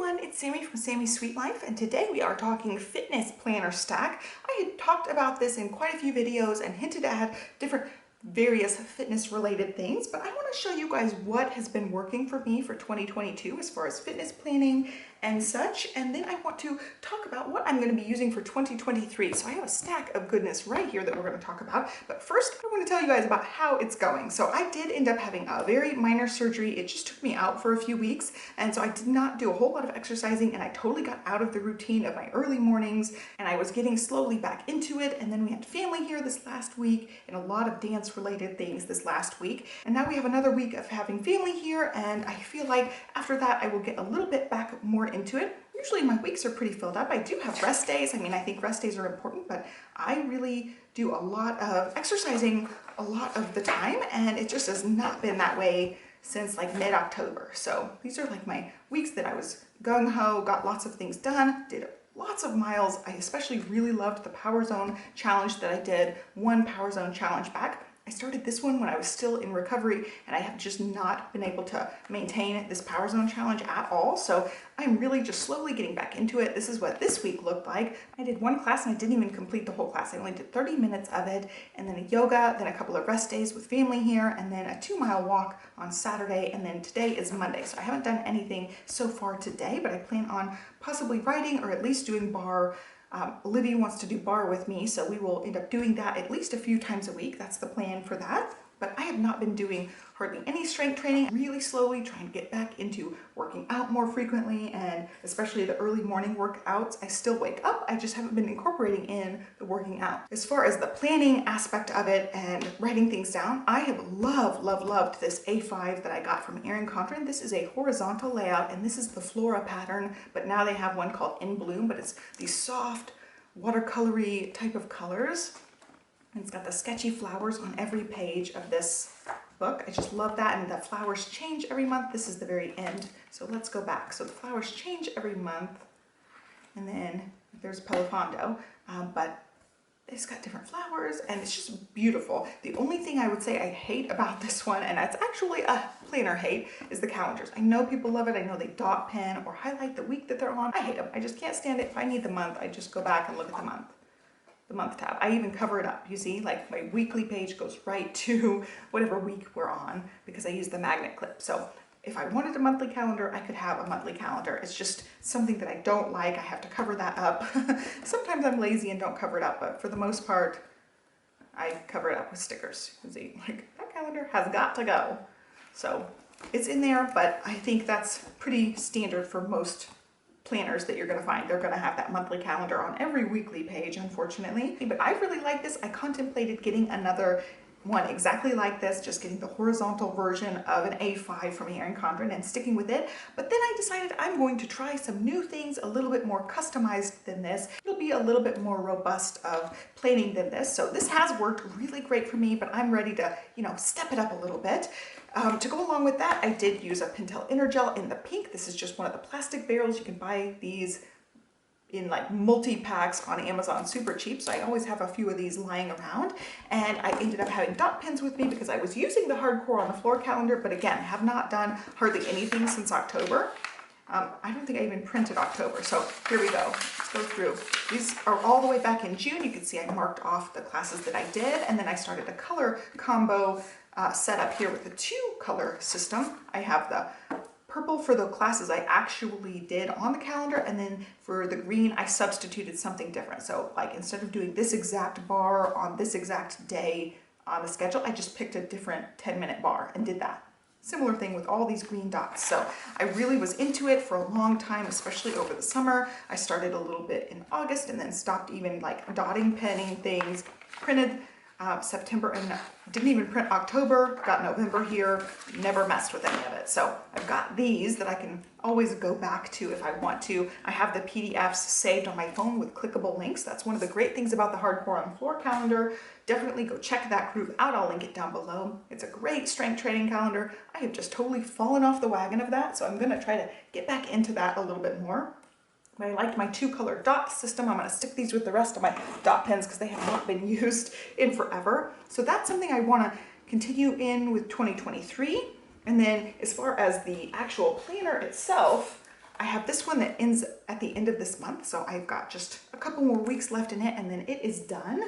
everyone, it's Sami from Sami's Sweet Life, and today we are talking fitness planner stack. I had talked about this in quite a few videos and hinted at different various fitness related things, but I want to show you guys what has been working for me for 2022 as far as fitness planning and such, and then I want to talk about what I'm going to be using for 2023. So I have a stack of goodness right here that we're going to talk about, but first I want to tell you guys about how it's going. So I did end up having a very minor surgery. It just took me out for a few weeks, and so I did not do a whole lot of exercising, and I totally got out of the routine of my early mornings, and I was getting slowly back into it. And then we had family here this last week and a lot of dance related things this last week, and now we have another week of having family here, and I feel like after that I will get a little bit back more into it. Usually my weeks are pretty filled up. I do have rest days. I mean, I think rest days are important, but I really do a lot of exercising a lot of the time, and it just has not been that way since like mid-October. So these are like my weeks that I was gung-ho, got lots of things done, did lots of miles. I especially really loved the Power Zone challenge that I did, one Power Zone challenge back. I started this one when I was still in recovery, and I have just not been able to maintain this Power Zone challenge at all. So I'm really just slowly getting back into it. This is what this week looked like. I did one class and I didn't even complete the whole class. I only did 30 minutes of it, and then a yoga, then a couple of rest days with family here, and then a 2-mile walk on Saturday, and then today is Monday. So I haven't done anything so far today, but I plan on possibly riding or at least doing bar. Olivia wants to do bar with me, so we will end up doing that at least a few times a week. That's the plan for that. But I have not been doing hardly any strength training, really slowly trying to get back into working out more frequently, and especially the early morning workouts. I still wake up, I just haven't been incorporating in the working out. As far as the planning aspect of it and writing things down, I have loved this A5 that I got from Erin Condren. This is a horizontal layout, and this is the Flora pattern, but now they have one called In Bloom, but it's these soft watercolory type of colors. And it's got the sketchy flowers on every page of this book. I just love that, and the flowers change every month. This is the very end, so let's go back. So the flowers change every month, and then there's Pelifondo, but it's got different flowers, and it's just beautiful. The only thing I would say I hate about this one, and it's actually a planner hate, is the calendars. I know people love it. I know they dot pen or highlight the week that they're on. I hate them. I just can't stand it. If I need the month, I just go back and look at the month tab. I even cover it up. You see, like my weekly page goes right to whatever week we're on because I use the magnet clip. So if I wanted a monthly calendar, I could have a monthly calendar. It's just something that I don't like. I have to cover that up. Sometimes I'm lazy and don't cover it up, but for the most part, I cover it up with stickers. You see, like that calendar has got to go. So it's in there, but I think that's pretty standard for most planners that you're going to find. They're going to have that monthly calendar on every weekly page, unfortunately. But I really like this. I contemplated getting another one exactly like this, just getting the horizontal version of an A5 from Erin Condren and sticking with it. But then I decided I'm going to try some new things, a little bit more customized than this. It'll be a little bit more robust of planning than this. So this has worked really great for me, but I'm ready to, step it up a little bit. To go along with that, I did use a Pentel Energel in the pink. This is just one of the plastic barrels. You can buy these in like multi-packs on Amazon super cheap, so I always have a few of these lying around. And I ended up having dot pens with me because I was using the hardcore on the floor calendar, but again, have not done hardly anything since October. I don't think I even printed October, so here we go. Let's go through. These are all the way back in June. You can see I marked off the classes that I did, and then I started a color combo set up here with the 2-color system. I have the purple for the classes I actually did on the calendar, and then for the green I substituted something different. So like instead of doing this exact bar on this exact day on the schedule, I just picked a different 10-minute bar and did that. Similar thing with all these green dots. So I really was into it for a long time, especially over the summer. I started a little bit in August and then stopped even like dotting, penning things, printed September and didn't even print October, got November here, never messed with any of it. So I've got these that I can always go back to if I want to. I have the PDFs saved on my phone with clickable links. That's one of the great things about the Hardcore on the Floor calendar. Definitely go check that group out. I'll link it down below. It's a great strength training calendar. I have just totally fallen off the wagon of that, so I'm going to try to get back into that a little bit more. But I liked my 2-color dot system. I'm going to stick these with the rest of my dot pens because they have not been used in forever. So that's something I want to continue in with 2023. And then as far as the actual planner itself, I have this one that ends at the end of this month, so I've got just a couple more weeks left in it and then it is done.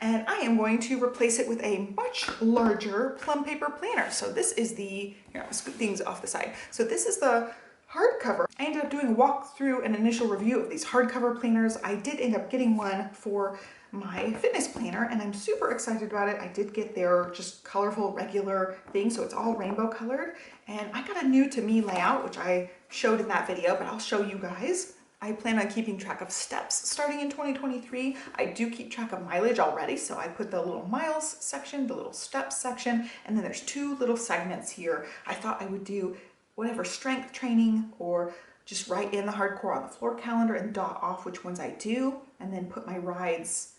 And I am going to replace it with a much larger Plum Paper planner. So this is the, here, I'll scoot things off the side. So this is the hardcover. I ended up doing a walkthrough and initial review of these hardcover planners. I did end up getting one for my fitness planner and I'm super excited about it. I did get their just colorful regular thing, so it's all rainbow colored. And I got a new to me layout, which I showed in that video, but I'll show you guys. I plan on keeping track of steps starting in 2023. I do keep track of mileage already, so I put the little miles section, the little steps section, and then there's two little segments here. I thought I would do whatever strength training or just write in the hardcore on the floor calendar and dot off which ones I do, and then put my rides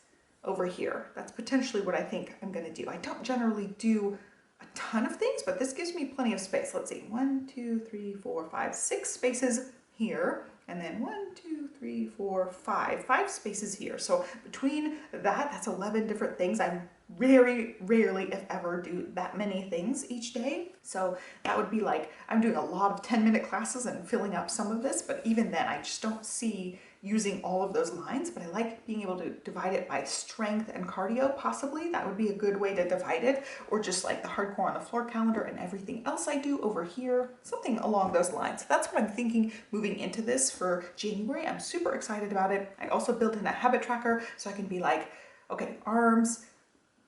over here. That's potentially what I think I'm gonna do. I don't generally do a ton of things, but this gives me plenty of space. Let's see, 1, 2, 3, 4, 5, 6 spaces here. And then 1, 2, 3, 4, 5 spaces here. So between that, that's 11 different things. I very rarely, if ever, do that many things each day. So that would be like, I'm doing a lot of 10-minute classes and filling up some of this, but even then I just don't see using all of those lines, but I like being able to divide it by strength and cardio, possibly. That would be a good way to divide it, or just like the hardcore on the floor calendar and everything else I do over here, something along those lines. That's what I'm thinking moving into this for January. I'm super excited about it. I also built in a habit tracker so I can be like, okay, arms,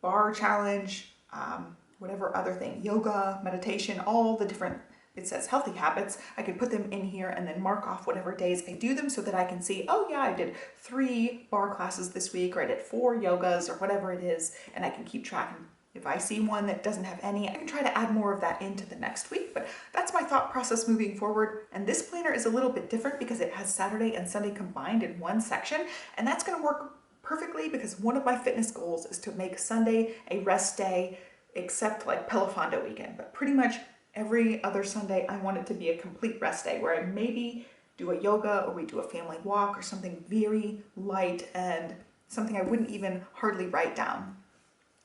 bar challenge, whatever other thing, yoga, meditation, all the different, it says healthy habits. I could put them in here and then mark off whatever days I do them so that I can see, oh yeah, I did 3 bar classes this week, or I did 4 yogas or whatever it is, and I can keep track. If I see one that doesn't have any, I can try to add more of that into the next week, but that's my thought process moving forward. And this planner is a little bit different because it has Saturday and Sunday combined in one section, and that's gonna work perfectly because one of my fitness goals is to make Sunday a rest day, except like Pelofondo weekend, but pretty much every other Sunday, I want it to be a complete rest day where I maybe do a yoga or we do a family walk or something very light and something I wouldn't even hardly write down.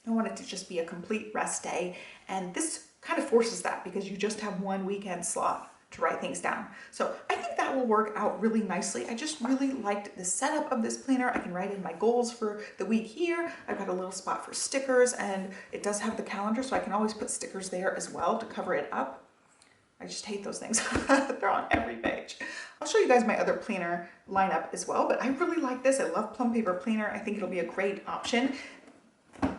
I want it to just be a complete rest day. And this kind of forces that because you just have one weekend slot to write things down. So I think that will work out really nicely. I just really liked the setup of this planner. I can write in my goals for the week here. I've got a little spot for stickers and it does have the calendar, so I can always put stickers there as well to cover it up. I just hate those things. They're on every page. I'll show you guys my other planner lineup as well, but I really like this. I love Plum Paper Planner. I think it'll be a great option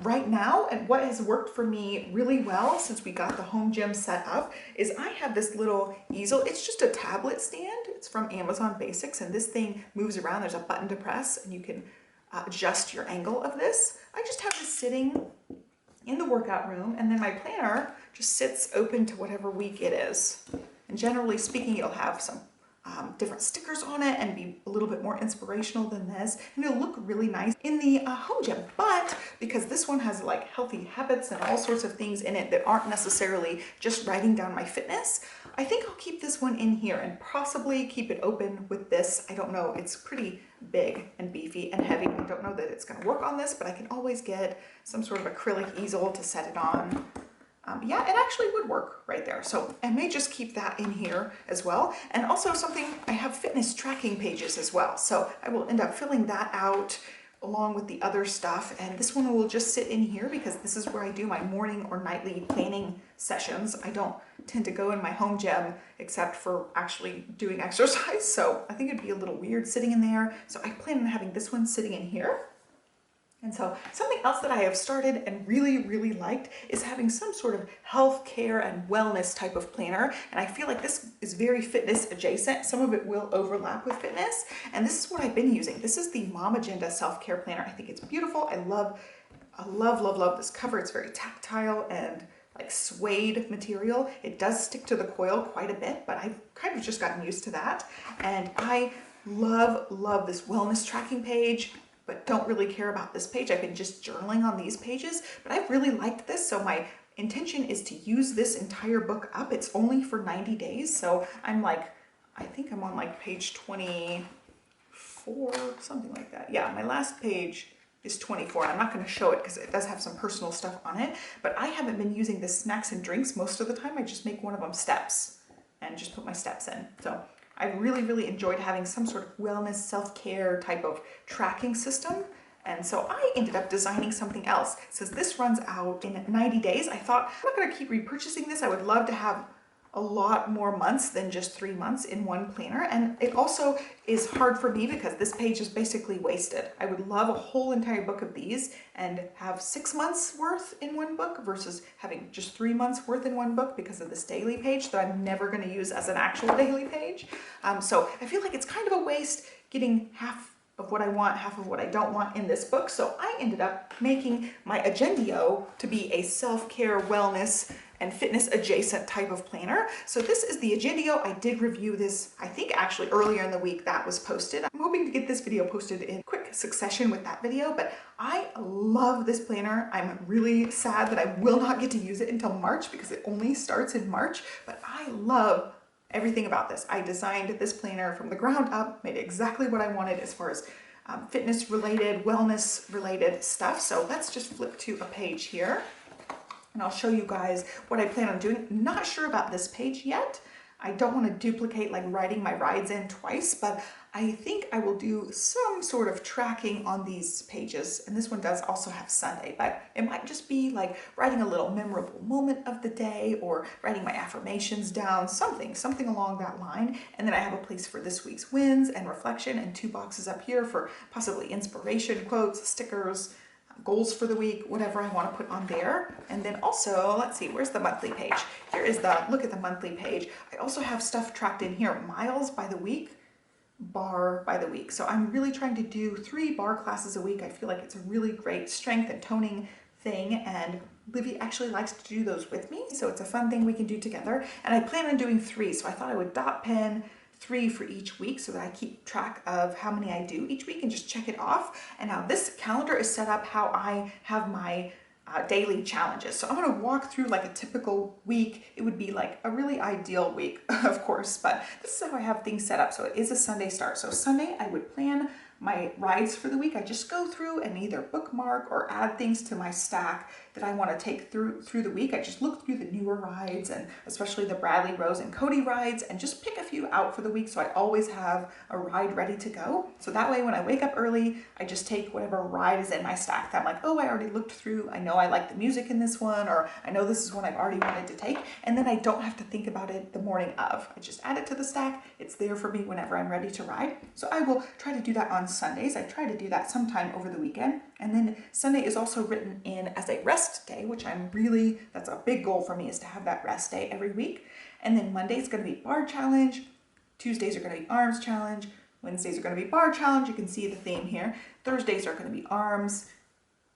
right now. And what has worked for me really well since we got the home gym set up is I have this little easel. It's just a tablet stand. It's from Amazon Basics, and this thing moves around. There's a button to press and you can adjust your angle of this. I just have this sitting in the workout room, and then my planner just sits open to whatever week it is. And generally speaking, it'll have some different stickers on it and be a little bit more inspirational than this, and it'll look really nice in the home gym. But because this one has like healthy habits and all sorts of things in it that aren't necessarily just writing down my fitness, I think I'll keep this one in here and possibly keep it open with this. I don't know, it's pretty big and beefy and heavy. I don't know that it's going to work on this, but I can always get some sort of acrylic easel to set it on. Yeah, it actually would work right there. So I may just keep that in here as well. And also something, I have fitness tracking pages as well. So I will end up filling that out along with the other stuff. And this one will just sit in here because this is where I do my morning or nightly planning sessions. I don't tend to go in my home gym except for actually doing exercise. So I think it'd be a little weird sitting in there. So I plan on having this one sitting in here. And so something else that I have started and really liked is having some sort of health care and wellness type of planner. And I feel like this is very fitness adjacent. Some of it will overlap with fitness. And this is what I've been using. This is the MomAgenda self-care planner. I think it's beautiful. I love this cover. It's very tactile and like suede material. It does stick to the coil quite a bit, but I've kind of just gotten used to that. And I love this wellness tracking page, but don't really care about this page. I've been just journaling on these pages, but I've really liked this. So my intention is to use this entire book up. It's only for 90 days. So I'm like, I think I'm on like page 24, something like that. Yeah, my last page is 24. I'm not going to show it because it does have some personal stuff on it, but I haven't been using the snacks and drinks most of the time. I just make one of them steps and just put my steps in. So I really enjoyed having some sort of wellness, self-care type of tracking system. And so I ended up designing something else. Since this runs out in 90 days, I thought I'm not going to keep repurchasing this. I would love to have a lot more months than just 3 months in one planner. And it also is hard for me because this page is basically wasted. I would love a whole entire book of these and have 6 months worth in one book versus having just 3 months worth in one book because of this daily page that I'm never going to use as an actual daily page. So I feel like it's kind of a waste getting half of what I want, half of what I don't want in this book. So I ended up making my Agendio to be a self-care, wellness, and fitness adjacent type of planner. So this is the Agendio. I did review this, I think actually earlier in the week that was posted. I'm hoping to get this video posted in quick succession with that video, but I love this planner. I'm really sad that I will not get to use it until March because it only starts in March, but I love everything about this. I designed this planner from the ground up, made exactly what I wanted as far as fitness related, wellness related stuff. So let's just flip to a page here and I'll show you guys what I plan on doing. Not sure about this page yet. I don't want to duplicate like writing my rides in twice, but I think I will do some sort of tracking on these pages. And this one does also have Sunday, but it might just be like writing a little memorable moment of the day or writing my affirmations down, something along that line. And then I have a place for this week's wins and reflection and 2 boxes up here for possibly inspiration, quotes, stickers, goals for the week, whatever I want to put on there. And then also, let's see, where's the monthly page? Here is the look at the monthly page. I also have stuff tracked in here, miles by the week, bar by the week. So I'm really trying to do 3 bar classes a week. I feel like it's a really great strength and toning thing, and Olivia actually likes to do those with me. So it's a fun thing we can do together. And I plan on doing 3. So I thought I would dot pen 3 for each week so that I keep track of how many I do each week and just check it off. And now this calendar is set up how I have my daily challenges. So I'm going to walk through like a typical week. It would be like a really ideal week, of course, but this is how I have things set up. So it is a Sunday start. So Sunday I would plan my rides for the week. I just go through and either bookmark or add things to my stack that I want to take through the week. I just look through the newer rides and especially the Bradley, Rose, and Cody rides and just pick a few out for the week so I always have a ride ready to go. So that way when I wake up early, I just take whatever ride is in my stack that I'm like, oh, I already looked through. I know I like the music in this one, or I know this is one I've already wanted to take. And then I don't have to think about it the morning of. I just add it to the stack. It's there for me whenever I'm ready to ride. So I will try to do that on Sundays. I try to do that sometime over the weekend. And then Sunday is also written in as a rest day, which that's a big goal for me, is to have that rest day every week. And then Monday is going to be bar challenge. Tuesdays are going to be arms challenge. Wednesdays are going to be bar challenge. You can see the theme here. Thursdays are going to be arms.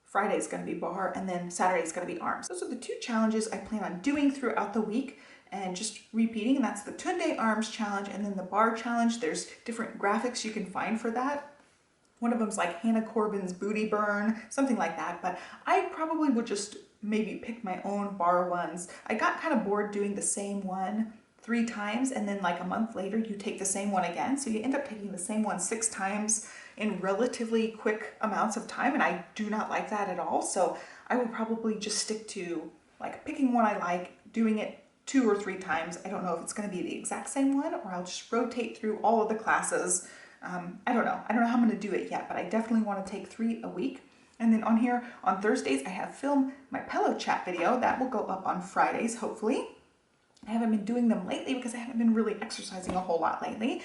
Friday is going to be bar. And then Saturday is going to be arms. Those are the 2 challenges I plan on doing throughout the week and just repeating. And that's the Tunde arms challenge and then the bar challenge. There's different graphics you can find for that. One of them's like Hannah Corbin's booty burn, something like that. But I probably would just maybe pick my own bar ones. I got kind of bored doing the same one 3 times and then like a month later you take the same one again. So you end up taking the same one 6 times in relatively quick amounts of time, and I do not like that at all. So I will probably just stick to like picking one I like, doing it 2 or 3 times. I don't know if it's going to be the exact same one or I'll just rotate through all of the classes. I don't know how I'm going to do it yet, but I definitely want to take 3 a week. And then on here on Thursdays, I have filmed my pillow chat video that will go up on Fridays, hopefully. I haven't been doing them lately because I haven't been really exercising a whole lot lately.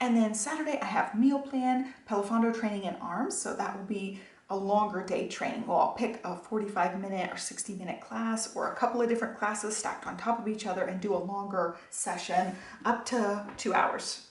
And then Saturday, I have meal plan, Pelafondo training in arms. So that will be a longer day training. Well, I'll pick a 45-minute or 60-minute class or a couple of different classes stacked on top of each other and do a longer session up to 2 hours.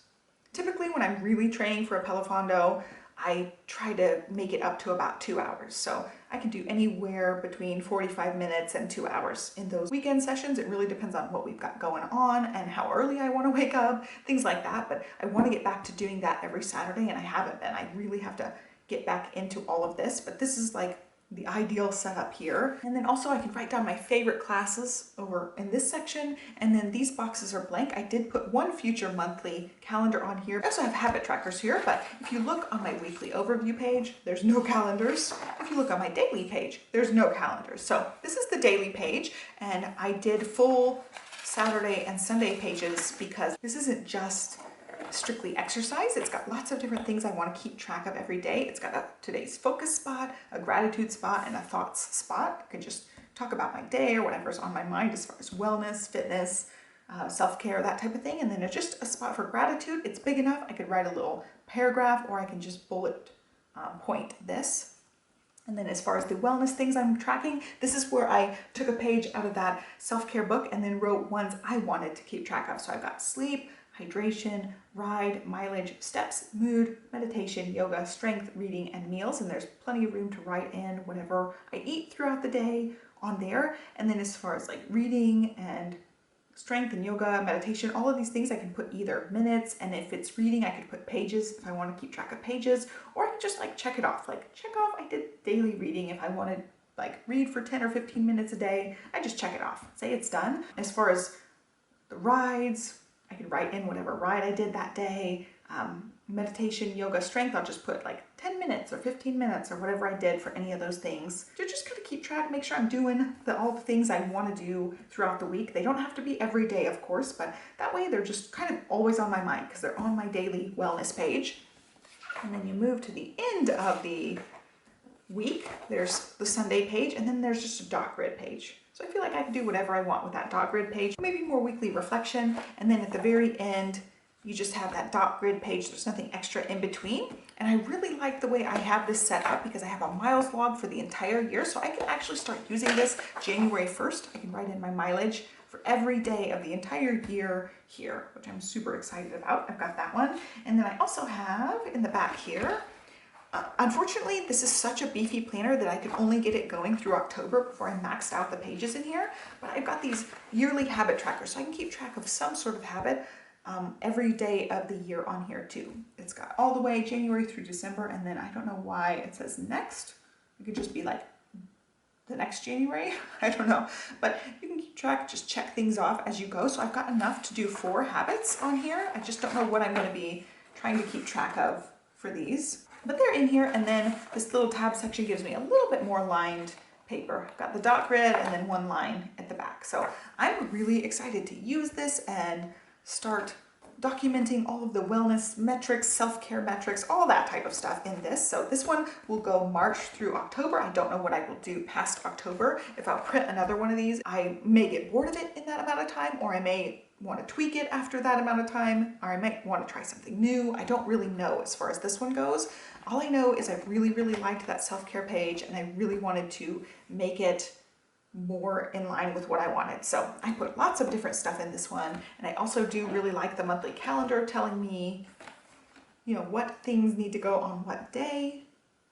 Typically, when I'm really training for a Pelafondo, I try to make it up to about 2 hours. So I can do anywhere between 45 minutes and 2 hours in those weekend sessions. It really depends on what we've got going on and how early I want to wake up, things like that. But I want to get back to doing that every Saturday, and I haven't been. I really have to get back into all of this, but this is like the ideal setup here. And then also I can write down my favorite classes over in this section, and then these boxes are blank. I did put 1 future monthly calendar on here. I also have habit trackers here, but if you look on my weekly overview page, there's no calendars. If you look on my daily page, there's no calendars. So this is the daily page, and I did full Saturday and Sunday pages because this isn't just strictly exercise. It's got lots of different things I want to keep track of every day. It's got a today's focus spot, a gratitude spot, and a thoughts spot. I can just talk about my day or whatever's on my mind as far as wellness, fitness, self-care, that type of thing. And then it's just a spot for gratitude. It's big enough. I could write a little paragraph, or I can just bullet point this. And then as far as the wellness things I'm tracking, this is where I took a page out of that self-care book and then wrote ones I wanted to keep track of. So I've got sleep, hydration, ride, mileage, steps, mood, meditation, yoga, strength, reading, and meals. And there's plenty of room to write in whatever I eat throughout the day on there. And then as far as like reading and strength and yoga, meditation, all of these things, I can put either minutes, and if it's reading, I could put pages if I want to keep track of pages, or I can just like check it off, like check off I did daily reading. If I wanted like read for 10 or 15 minutes a day, I just check it off, say it's done. As far as the rides, I can write in whatever ride I did that day. Meditation, yoga, strength, I'll just put like 10 minutes or 15 minutes or whatever I did for any of those things to just kind of keep track, make sure I'm doing all the things I want to do throughout the week. They don't have to be every day, of course, but that way they're just kind of always on my mind because they're on my daily wellness page. And then you move to the end of the week, there's the Sunday page, and then there's just a dot grid page. So I feel like I can do whatever I want with that dot grid page, maybe more weekly reflection. And then at the very end, you just have that dot grid page. There's nothing extra in between. And I really like the way I have this set up because I have a miles log for the entire year. So I can actually start using this January 1st. I can write in my mileage for every day of the entire year here, which I'm super excited about. I've got that one. And then I also have in the back here, unfortunately, this is such a beefy planner that I could only get it going through October before I maxed out the pages in here. But I've got these yearly habit trackers, so I can keep track of some sort of habit every day of the year on here too. It's got all the way January through December, and then I don't know why it says next. It could just be like the next January. I don't know, but you can keep track, just check things off as you go. So I've got enough to do 4 habits on here. I just don't know what I'm going to be trying to keep track of for these, but they're in here. And then this little tab section gives me a little bit more lined paper. I've got the dot grid and then 1 line at the back. So I'm really excited to use this and start documenting all of the wellness metrics, self-care metrics, all that type of stuff in this. So this one will go March through October. I don't know what I will do past October. If I'll print another one of these, I may get bored of it in that amount of time, or I may want to tweak it after that amount of time, or I might want to try something new. I don't really know as far as this one goes. All I know is I really, really liked that self-care page, and I really wanted to make it more in line with what I wanted. So I put lots of different stuff in this one. And I also do really like the monthly calendar telling me, you know, what things need to go on what day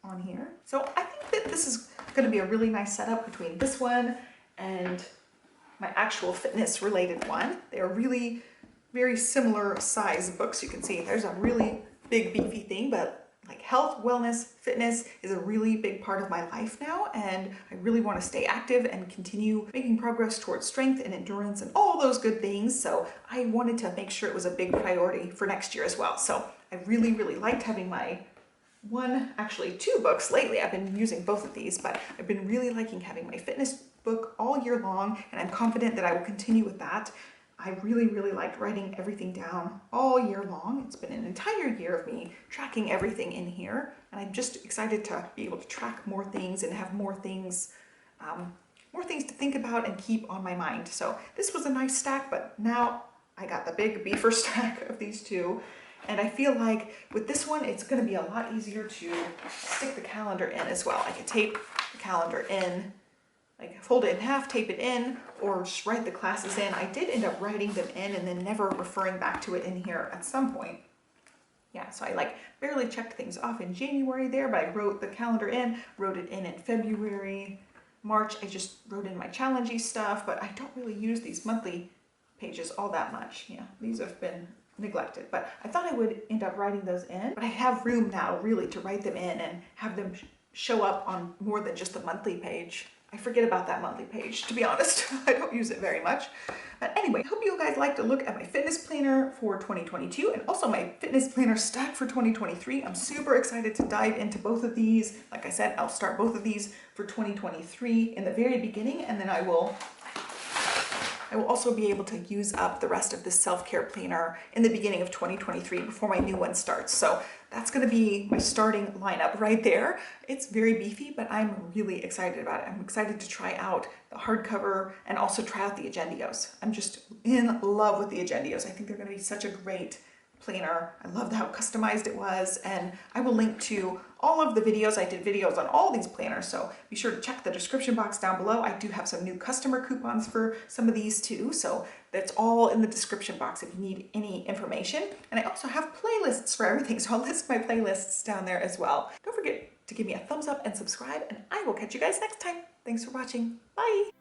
on here. So I think that this is going to be a really nice setup between this one and my actual fitness related one. They are really very similar size books. You can see there's a really big beefy thing, but like health, wellness, fitness is a really big part of my life now, and I really want to stay active and continue making progress towards strength and endurance and all those good things. So I wanted to make sure it was a big priority for next year as well. So I really, really liked having my actually 2 books lately. I've been using both of these, but I've been really liking having my fitness book all year long, and I'm confident that I will continue with that. I really, really liked writing everything down all year long. It's been an entire year of me tracking everything in here, and I'm just excited to be able to track more things and have more things to think about and keep on my mind. So this was a nice stack, but now I got the big beefer stack of these 2. And I feel like with this one, it's going to be a lot easier to stick the calendar in as well. I could tape the calendar in, like fold it in half, tape it in, or just write the classes in. I did end up writing them in and then never referring back to it in here at some point. Yeah, so I like barely checked things off in January there, but I wrote the calendar in, wrote it in February. March, I just wrote in my challengey stuff, but I don't really use these monthly pages all that much. Yeah, these have been neglected, but I thought I would end up writing those in, but I have room now really to write them in and have them show up on more than just the monthly page. I forget about that monthly page, to be honest. I don't use it very much. But anyway, I hope you guys like to look at my fitness planner for 2022 and also my fitness planner stack for 2023. I'm super excited to dive into both of these. Like I said, I'll start both of these for 2023 in the very beginning, and then I will I will also be able to use up the rest of this self-care planner in the beginning of 2023 before my new one starts. So that's going to be my starting lineup right there. It's very beefy, but I'm really excited about it. I'm excited to try out the hardcover and also try out the Agendios. I'm just in love with the Agendios. I think they're going to be such a great planner. I loved how customized it was, and I will link to all of the videos. I did videos on all these planners, so be sure to check the description box down below. I do have some new customer coupons for some of these too, so that's all in the description box if you need any information. And I also have playlists for everything, so I'll list my playlists down there as well. Don't forget to give me a thumbs up and subscribe, and I will catch you guys next time. Thanks for watching. Bye!